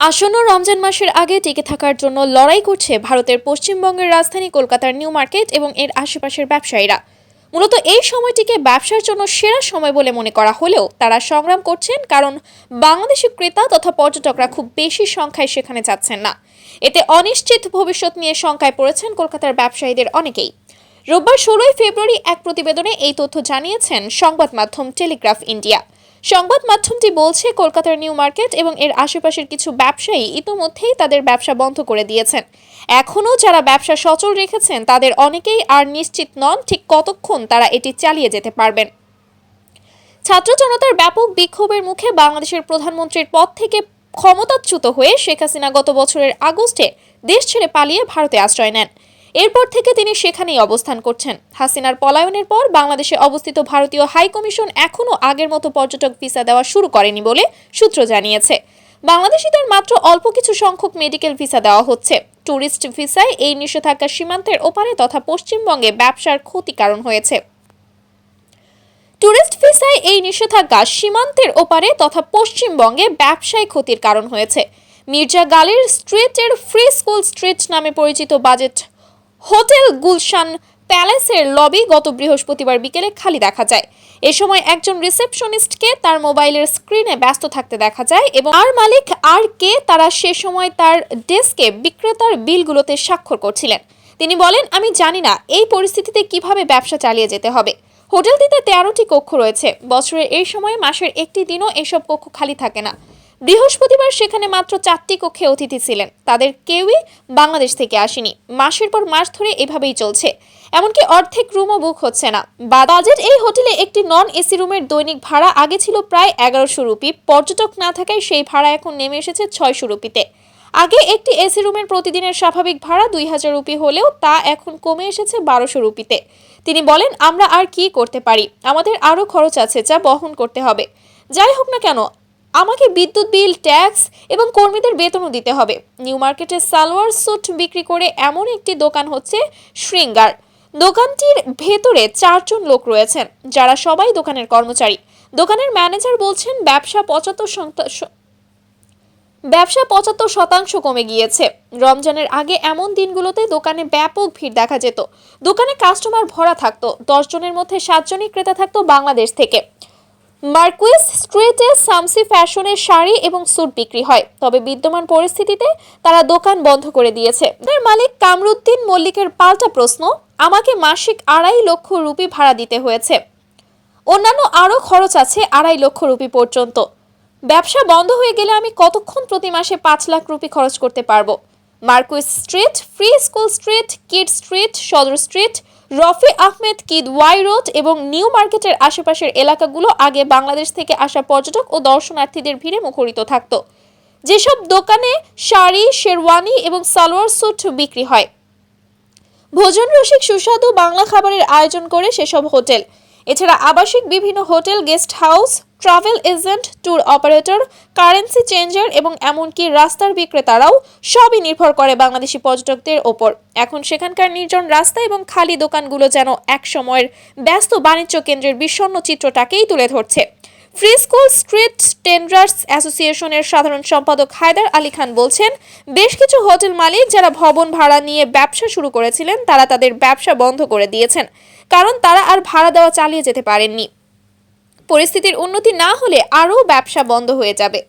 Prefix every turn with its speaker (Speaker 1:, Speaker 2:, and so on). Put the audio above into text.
Speaker 1: আসন্ন রমজান মাসের আগে টিকে থাকার জন্য লড়াই করছে ভারতের পশ্চিমবঙ্গের রাজধানী কলকাতার নিউ মার্কেট এবং এর আশেপাশের ব্যবসায়ীরা। মূলত এই সময়টিকে ব্যবসার জন্য সেরা সময় বলে মনে করা হলেও তারা সংগ্রাম করছেন, কারণ বাংলাদেশি ক্রেতা তথা পর্যটকরা খুব বেশি সংখ্যায় সেখানে যাচ্ছেন না। এতে অনিশ্চিত ভবিষ্যৎ নিয়ে শঙ্কায় পড়েছেন কলকাতার ব্যবসায়ীদের অনেকেই। রোববার 16 ফেব্রুয়ারি এক প্রতিবেদনে এই তথ্য জানিয়েছেন সংবাদ মাধ্যম টেলিগ্রাফ ইন্ডিয়া। সংবাদ মাধ্যমটি বলছে, কলকাতার নিউ মার্কেট এবং এর আশেপাশের কিছু ব্যবসায়ী ইতোমধ্যেই তাদের ব্যবসা বন্ধ করে দিয়েছেন। এখনও যারা ব্যবসা সচল রেখেছেন তাদের অনেকেই আর নিশ্চিত নন ঠিক কতক্ষণ তারা এটি চালিয়ে যেতে পারবেন। ছাত্র জনতার ব্যাপক বিক্ষোভের মুখে বাংলাদেশের প্রধানমন্ত্রীর পদ থেকে ক্ষমতাচ্যুত হয়ে শেখ হাসিনা গত বছরের আগস্টে দেশ ছেড়ে পালিয়ে ভারতে আশ্রয় নেন। এরপর থেকে তিনি সেখানেই অবস্থান করছেন। হাসিনার পলায়নের পর বাংলাদেশে অবস্থিত ভারতীয় হাই কমিশন এখনও আগের মতো পর্যটক ভিসা দেওয়া শুরু করেনি বলে সূত্র জানিয়েছে। বাংলাদেশিদের মাত্র অল্প কিছু সংখ্যক মেডিকেল ভিসা দেওয়া হচ্ছে। ট্যুরিস্ট ভিসায় এই নিষেধাজ্ঞা সীমান্তের ওপারে তথা পশ্চিমবঙ্গে ব্যবসার ক্ষতি কারণ হয়েছে। ট্যুরিস্ট ভিসায় এই নিষেধাজ্ঞা সীমান্তের ওপারে তথা পশ্চিমবঙ্গে ব্যবসায় ক্ষতির কারণ হয়েছে। মির্জা গালির স্ট্রিটের ফ্রি স্কুল স্ট্রিট নামে পরিচিত বাজেট হোটেল গুলশান প্যালেসের লবি গত বৃহস্পতিবার বিকেলে খালি দেখা যায়। এ সময় একজন রিসেপশনিস্টকে তার মোবাইলের স্ক্রিনে ব্যস্ত থাকতে দেখা যায় এবং আর মালিক আর কে তারা সে সময় তার ডেস্কে বিক্রেতার বিলগুলোতে স্বাক্ষর করছিলেন। তিনি বলেন, আমি জানি না এই পরিস্থিতিতে কিভাবে ব্যবসা চালিয়ে যেতে হবে। হোটেলটিতে 13টি কক্ষ রয়েছে। বছরের এই সময়ে মাসের একটি দিনও এসব কক্ষ খালি থাকে না। বৃহস্পতিবার সেখানে মাত্র 4টি কক্ষে অতিথি ছিলেন। তাদের কেউই বাংলাদেশ থেকে আসেনি। মাসের পর মাস ধরে এভাবেই চলছে। এমনকি অর্ধেক রুমও বুক হচ্ছে না। বাজেট এই হোটেলে একটি নন এসি রুমের দৈনিক ভাড়া আগে ছিল প্রায় 1100 রুপি। পর্যটক না থাকায় সেই ভাড়া এখন নেমে এসেছে 600 রুপিতে। আগে একটি এসি রুমের প্রতিদিনের স্বাভাবিক ভাড়া 2000 রুপি হলেও তা এখন কমে এসেছে 1200 রুপিতে। তিনি বলেন, আমরা আর কি করতে পারি? আমাদের আরও খরচ আছে যা বহন করতে হবে। যাই হোক না কেন, আমাকে বিদ্যুৎ বিল, ট্যাক্স এবং কর্মীদের বেতনও দিতে হবে। নিউ মার্কেটে সালোয়ার স্যুট বিক্রি করে এমন একটি দোকান হচ্ছে শৃঙ্গার। দোকানটির ভেতরে 4 জন লোক রয়েছেন, যারা সবাই দোকানের কর্মচারী। দোকানের ম্যানেজার বলছেন, ব্যবসা 75% কমে গিয়েছে। রমজানের আগে এমন দিনগুলোতে দোকানে ব্যাপক ভিড় দেখা যেত। দোকানে কাস্টমার ভরা থাকতো। 10 জনের মধ্যে 7 জনই ক্রেতা থাকতো বাংলাদেশ থেকে। মার্কুইস স্ট্রিটে সামসি ফ্যাশনের শাড়ি এবং স্যুট বিক্রি হয়, তবে বিদ্যমান পরিস্থিতিতে তারা দোকান বন্ধ করে দিয়েছে। তার মালিক কামরুদ্দিন মল্লিকের পাল্টা প্রশ্ন, আমাকে মাসিক 2.5 লক্ষ রুপি ভাড়া দিতে হয়েছে। অন্যান্য আরও খরচ আছে 2.5 লক্ষ রুপি পর্যন্ত। ব্যবসা বন্ধ হয়ে গেলে আমি কতক্ষণ প্রতি মাসে 5 লাখ রুপি খরচ করতে পারবো? Marquis Street, Free School Street, Kid Street, Sadar Street, Rafi Ahmed Kidwai Road এবং নিউ মার্কেটের আশেপাশের এলাকাগুলো আগে বাংলাদেশ থেকে আসা পর্যটক ও দর্শনার্থীদের ভিড়ে মুখরিত থাকত। যেসব দোকানে শাড়ি, শেরওয়ানি এবং সালোয়ার স্যুট বিক্রি হয়। ভোজন রসিক সুস্বাদু বাংলা খাবারের আয়োজন করে সেসব হোটেল। এছাড়া আবাসিক বিভিন্ন hotel, guest house, travel agent, tour operator, currency changer এবং এমনকি রাস্তার বিক্রেতারাও সবই নির্ভর করে বাংলাদেশি পর্যটকদের ওপর। এখন সেখানকার নির্জন রাস্তা এবং খালি দোকানগুলো যেন এক সময়ের ব্যস্ত বাণিজ্য কেন্দ্রের বিষণ্ণ চিত্রটাকেই তুলে ধরছে। ফ্রি স্কুল স্ট্রিট টেন্ডার্স অ্যাসোসিয়েশনের সাধারণ সম্পাদক হায়দার আলী খান বলছেন, বেশ কিছু হোটেল মালিক যারা ভবন ভাড়া নিয়ে ব্যবসা শুরু করেছিলেন তারা তাদের ব্যবসা বন্ধ করে দিয়েছেন, কারণ তারা আর ভাড়া দেওয়া চালিয়ে যেতে পারেননি। পরিস্থিতির উন্নতি না হলে আরও ব্যবসা বন্ধ হয়ে যাবে।